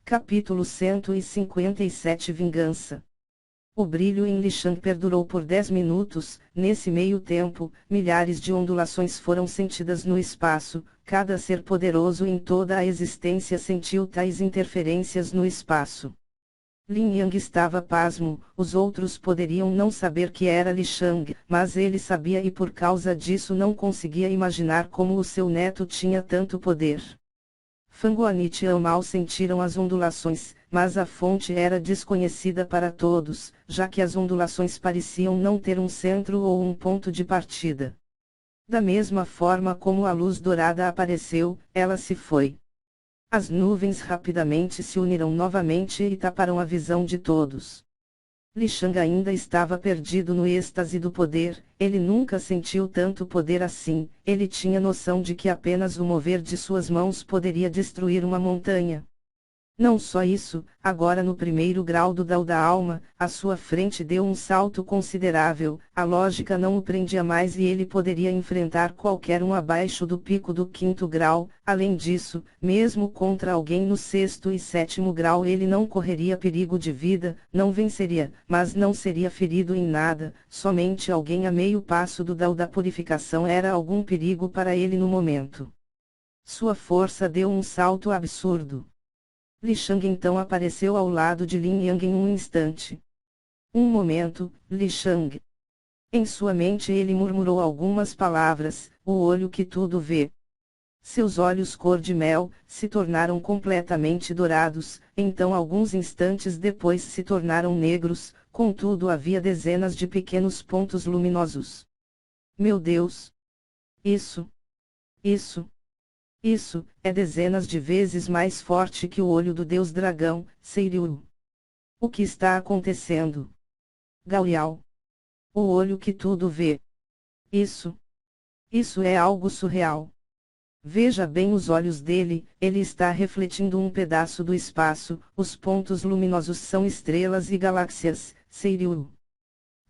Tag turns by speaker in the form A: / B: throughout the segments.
A: Capítulo 157 Vingança. O brilho em Lishang perdurou por 10 minutos. Nesse meio tempo, milhares de ondulações foram sentidas no espaço. Cada ser poderoso em toda a existência sentiu tais interferências no espaço. Lin Yang estava pasmo. Os outros poderiam não saber que era Lishang, mas ele sabia e por causa disso não conseguia imaginar como o seu neto tinha tanto poder. Fanguanit e Amal sentiram as ondulações, mas a fonte era desconhecida para todos, já que as ondulações pareciam não ter um centro ou um ponto de partida. Da mesma forma como a luz dourada apareceu, ela se foi. As nuvens rapidamente se uniram novamente e taparam a visão de todos. Lishang ainda estava perdido no êxtase do poder. Ele nunca sentiu tanto poder assim. Ele tinha noção de que apenas o mover de suas mãos poderia destruir uma montanha. Não só isso, agora no primeiro grau do Dao da alma, à sua frente deu um salto considerável. A lógica não o prendia mais e ele poderia enfrentar qualquer um abaixo do pico do 5º grau. Além disso, mesmo contra alguém no 6º e 7º grau ele não correria perigo de vida, não venceria, mas não seria ferido em nada. Somente alguém a meio passo do Dao da purificação era algum perigo para ele no momento. Sua força deu um salto absurdo. Lishang então apareceu ao lado de Lin Yang em um instante. Um momento, Lishang. Em sua mente ele murmurou algumas palavras, o olho que tudo vê. Seus olhos cor de mel, se tornaram completamente dourados, então alguns instantes depois se tornaram negros, contudo havia dezenas de pequenos pontos luminosos. Meu Deus! Isso é dezenas de vezes mais forte que o olho do Deus Dragão, Seiryu. O que está acontecendo? Gao Yao. O olho que tudo vê. Isso é algo surreal. Veja bem os olhos dele, ele está refletindo um pedaço do espaço, os pontos luminosos são estrelas e galáxias, Seiryu.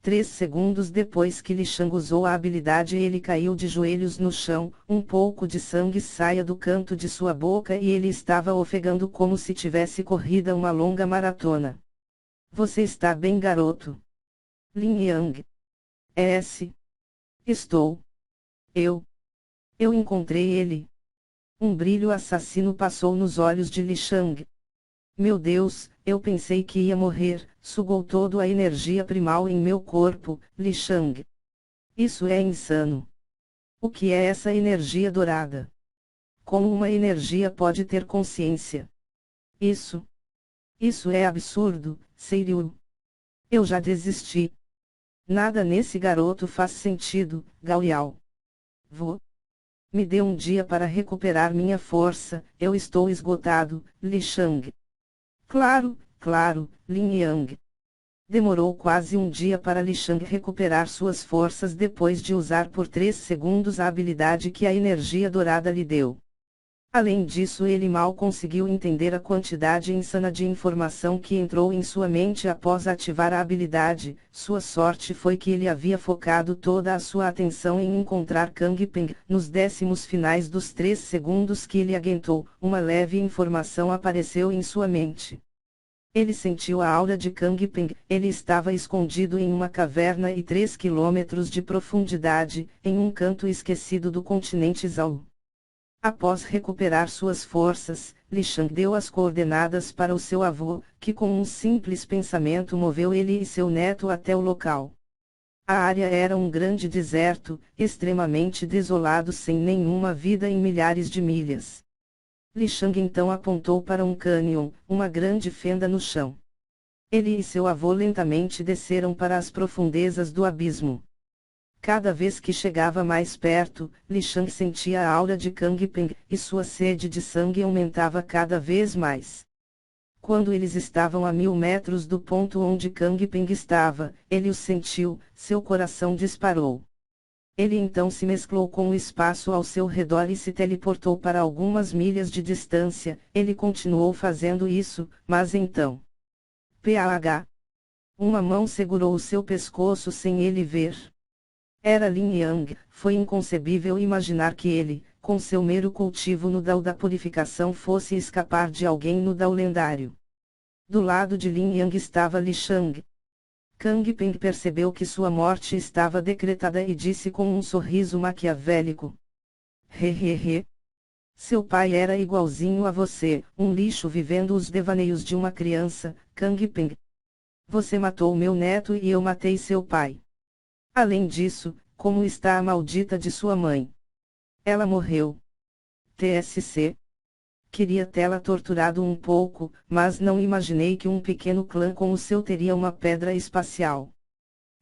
A: 3 segundos depois que Lishang usou a habilidade ele caiu de joelhos no chão, um pouco de sangue saía do canto de sua boca e ele estava ofegando como se tivesse corrido uma longa maratona. Você está bem, garoto? Lin Yang. Estou. Eu encontrei ele. Um brilho assassino passou nos olhos de Lishang. Meu Deus, eu pensei que ia morrer, sugou toda a energia primal em meu corpo, Lishang. Isso é insano. O que é essa energia dourada? Como uma energia pode ter consciência? Isso é absurdo, Seiryu. Eu já desisti. Nada nesse garoto faz sentido, Gao Yao. Me dê um dia para recuperar minha força, eu estou esgotado, Lishang. Claro, Lin Yang. Demorou quase um dia para Lishang recuperar suas forças depois de usar por 3 segundos a habilidade que a energia dourada lhe deu. Além disso, ele mal conseguiu entender a quantidade insana de informação que entrou em sua mente após ativar a habilidade. Sua sorte foi que ele havia focado toda a sua atenção em encontrar Kang Peng. Nos décimos finais dos 3 segundos que ele aguentou, uma leve informação apareceu em sua mente. Ele sentiu a aura de Kang Peng. Ele estava escondido em uma caverna e 3 quilômetros de profundidade, em um canto esquecido do continente Zhao. Após recuperar suas forças, Lishang deu as coordenadas para o seu avô, que com um simples pensamento moveu ele e seu neto até o local. A área era um grande deserto, extremamente desolado sem nenhuma vida em milhares de milhas. Lishang então apontou para um cânion, uma grande fenda no chão. Ele e seu avô lentamente desceram para as profundezas do abismo. Cada vez que chegava mais perto, Lishang sentia a aura de Kang Peng, e sua sede de sangue aumentava cada vez mais. Quando eles estavam a 1000 metros do ponto onde Kang Peng estava, ele o sentiu, seu coração disparou. Ele então se mesclou com o espaço ao seu redor e se teleportou para algumas milhas de distância. Ele continuou fazendo isso, mas então... PAH. Uma mão segurou o seu pescoço sem ele ver. Era Lin Yang. Foi inconcebível imaginar que ele, com seu mero cultivo no Dao da purificação fosse escapar de alguém no Dao lendário. Do lado de Lin Yang estava Li Shang. Kang Peng percebeu que sua morte estava decretada e disse com um sorriso maquiavélico: Hehehe. Seu pai era igualzinho a você, um lixo vivendo os devaneios de uma criança, Kang Peng. Você matou meu neto e eu matei seu pai. Além disso, como está a maldita de sua mãe? Ela morreu. TSC. Queria tê-la torturado um pouco, mas não imaginei que um pequeno clã como o seu teria uma pedra espacial.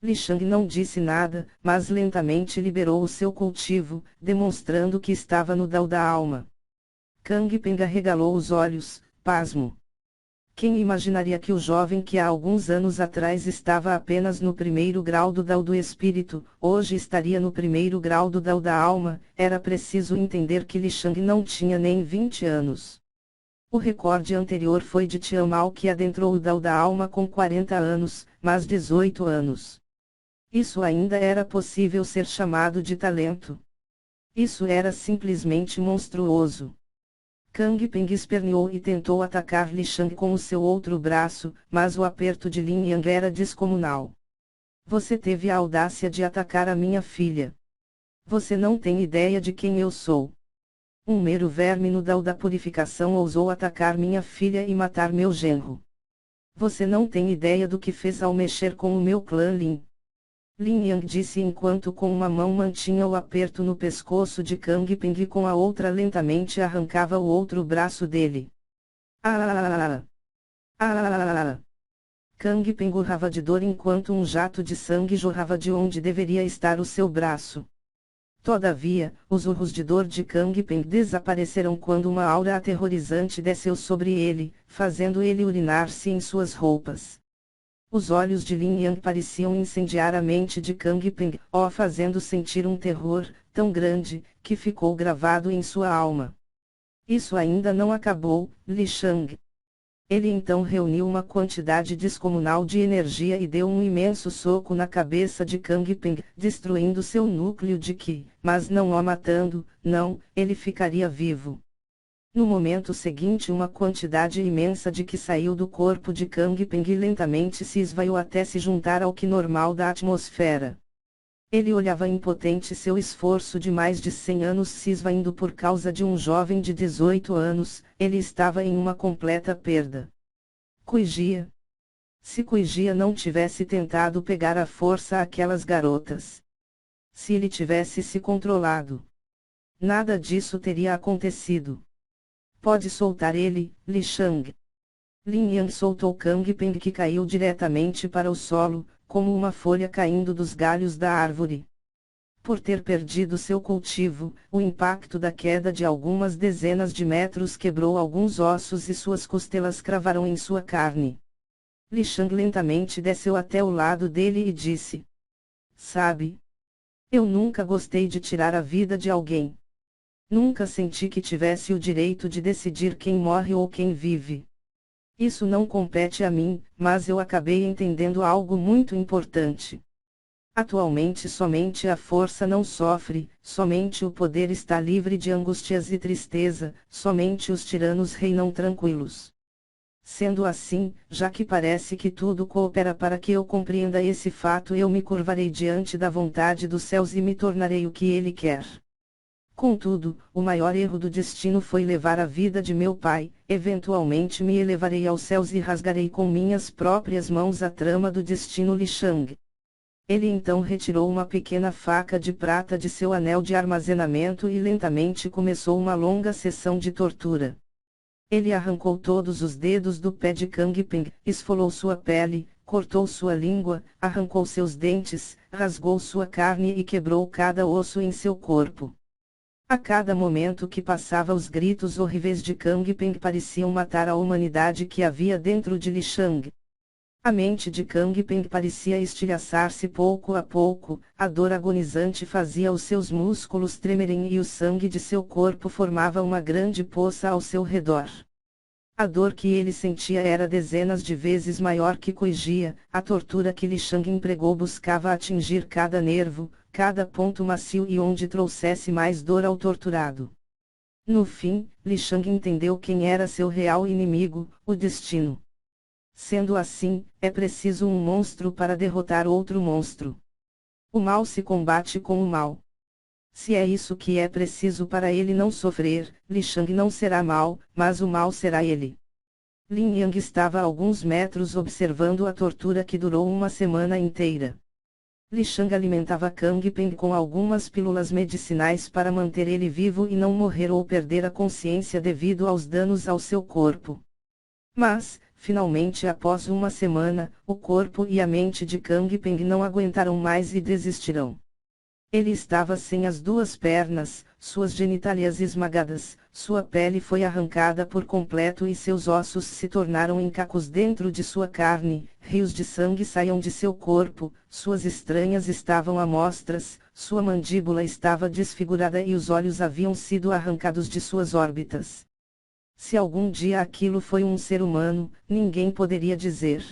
A: Li Shang não disse nada, mas lentamente liberou o seu cultivo, demonstrando que estava no Dao da alma. Kang Peng arregalou os olhos, pasmo. Quem imaginaria que o jovem que há alguns anos atrás estava apenas no primeiro grau do Dao do Espírito, hoje estaria no primeiro grau do Dao da Alma? Era preciso entender que Li Shang não tinha nem 20 anos. O recorde anterior foi de Tian Mao, que adentrou o Dao da Alma com 40 anos, mas 18 anos. Isso ainda era possível ser chamado de talento. Isso era simplesmente monstruoso. Kang Peng esperneou e tentou atacar Li Shang com o seu outro braço, mas o aperto de Lin Yang era descomunal. Você teve a audácia de atacar a minha filha. Você não tem ideia de quem eu sou. Um mero verme no Dao da purificação ousou atacar minha filha e matar meu genro. Você não tem ideia do que fez ao mexer com o meu clã Lin. Lin Yang disse enquanto com uma mão mantinha o aperto no pescoço de Kang Peng e com a outra lentamente arrancava o outro braço dele. Kang Peng urrava de dor enquanto um jato de sangue jorrava de onde deveria estar o seu braço. Todavia, os urros de dor de Kang Peng desapareceram quando uma aura aterrorizante desceu sobre ele, fazendo ele urinar-se em suas roupas. Os olhos de Lin Yang pareciam incendiar a mente de Kang Peng, fazendo sentir um terror tão grande, que ficou gravado em sua alma. Isso ainda não acabou, Li Shang. Ele então reuniu uma quantidade descomunal de energia e deu um imenso soco na cabeça de Kang Peng, destruindo seu núcleo de Qi, mas não o matando, não, ele ficaria vivo. No momento seguinte uma quantidade imensa de Qi saiu do corpo de Kang Peng e lentamente se esvaiu até se juntar ao Qi normal da atmosfera. Ele olhava impotente seu esforço de mais de 100 anos se esvaindo por causa de um jovem de 18 anos, ele estava em uma completa perda. Kuijia. Se Kuijia não tivesse tentado pegar à força aquelas garotas. Se ele tivesse se controlado. Nada disso teria acontecido. Pode soltar ele, Li Shang. Lin Yang soltou Kang Peng que caiu diretamente para o solo, como uma folha caindo dos galhos da árvore. Por ter perdido seu cultivo, o impacto da queda de algumas dezenas de metros quebrou alguns ossos e suas costelas cravaram em sua carne. Li Shang lentamente desceu até o lado dele e disse: Sabe? Eu nunca gostei de tirar a vida de alguém. Nunca senti que tivesse o direito de decidir quem morre ou quem vive. Isso não compete a mim, mas eu acabei entendendo algo muito importante. Atualmente somente a força não sofre, somente o poder está livre de angústias e tristeza, somente os tiranos reinam tranquilos. Sendo assim, já que parece que tudo coopera para que eu compreenda esse fato, eu me curvarei diante da vontade dos céus e me tornarei o que ele quer. Contudo, o maior erro do destino foi levar a vida de meu pai, eventualmente me elevarei aos céus e rasgarei com minhas próprias mãos a trama do destino Li Shang. Ele então retirou uma pequena faca de prata de seu anel de armazenamento e lentamente começou uma longa sessão de tortura. Ele arrancou todos os dedos do pé de Kang Peng, esfolou sua pele, cortou sua língua, arrancou seus dentes, rasgou sua carne e quebrou cada osso em seu corpo. A cada momento que passava os gritos horríveis de Kang Peng pareciam matar a humanidade que havia dentro de Li Shang. A mente de Kang Peng parecia estilhaçar-se pouco a pouco, a dor agonizante fazia os seus músculos tremerem e o sangue de seu corpo formava uma grande poça ao seu redor. A dor que ele sentia era dezenas de vezes maior que Kuijia, a tortura que Li Shang empregou buscava atingir cada nervo, cada ponto macio e onde trouxesse mais dor ao torturado. No fim, Li Shang entendeu quem era seu real inimigo, o destino. Sendo assim, é preciso um monstro para derrotar outro monstro. O mal se combate com o mal. Se é isso que é preciso para ele não sofrer, Li Shang não será mal, mas o mal será ele. Lin Yang estava a alguns metros observando a tortura que durou uma semana inteira. Li Shang alimentava Kang Peng com algumas pílulas medicinais para manter ele vivo e não morrer ou perder a consciência devido aos danos ao seu corpo. Mas, finalmente após uma semana, o corpo e a mente de Kang Peng não aguentarão mais e desistirão. Ele estava sem as duas pernas, suas genitálias esmagadas, sua pele foi arrancada por completo e seus ossos se tornaram em cacos dentro de sua carne, rios de sangue saíam de seu corpo, suas entranhas estavam à mostras, sua mandíbula estava desfigurada e os olhos haviam sido arrancados de suas órbitas. Se algum dia aquilo foi um ser humano, ninguém poderia dizer.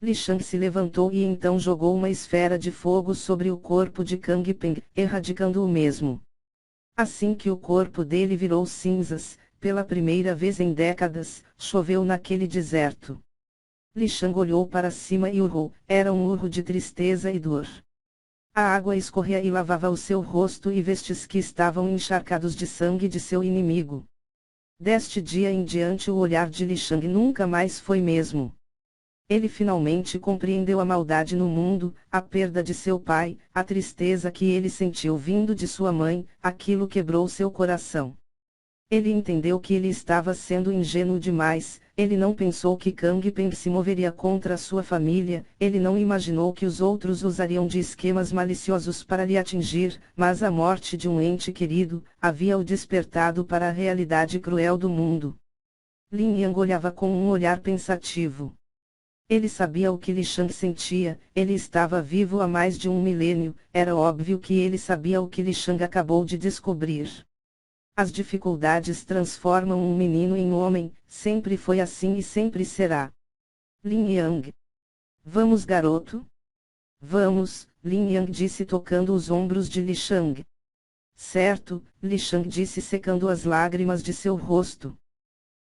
A: Li Shang se levantou e então jogou uma esfera de fogo sobre o corpo de Kang Peng, erradicando o mesmo. Assim que o corpo dele virou cinzas, pela primeira vez em décadas, choveu naquele deserto. Li Shang olhou para cima e urrou, era um urro de tristeza e dor. A água escorria e lavava o seu rosto e vestes que estavam encharcados de sangue de seu inimigo. Deste dia em diante o olhar de Li Shang nunca mais foi mesmo. Ele finalmente compreendeu a maldade no mundo, a perda de seu pai, a tristeza que ele sentiu vindo de sua mãe, aquilo quebrou seu coração. Ele entendeu que ele estava sendo ingênuo demais, ele não pensou que Kang Peng se moveria contra sua família, ele não imaginou que os outros usariam de esquemas maliciosos para lhe atingir, mas a morte de um ente querido, havia o despertado para a realidade cruel do mundo. Lin Yang olhava com um olhar pensativo. Ele sabia o que Li Shang sentia, ele estava vivo há mais de um milênio, era óbvio que ele sabia o que Li Shang acabou de descobrir. As dificuldades transformam um menino em homem, sempre foi assim e sempre será. Lin Yang. Vamos, garoto? Vamos, Lin Yang disse tocando os ombros de Li Shang. Certo, Li Shang disse secando as lágrimas de seu rosto.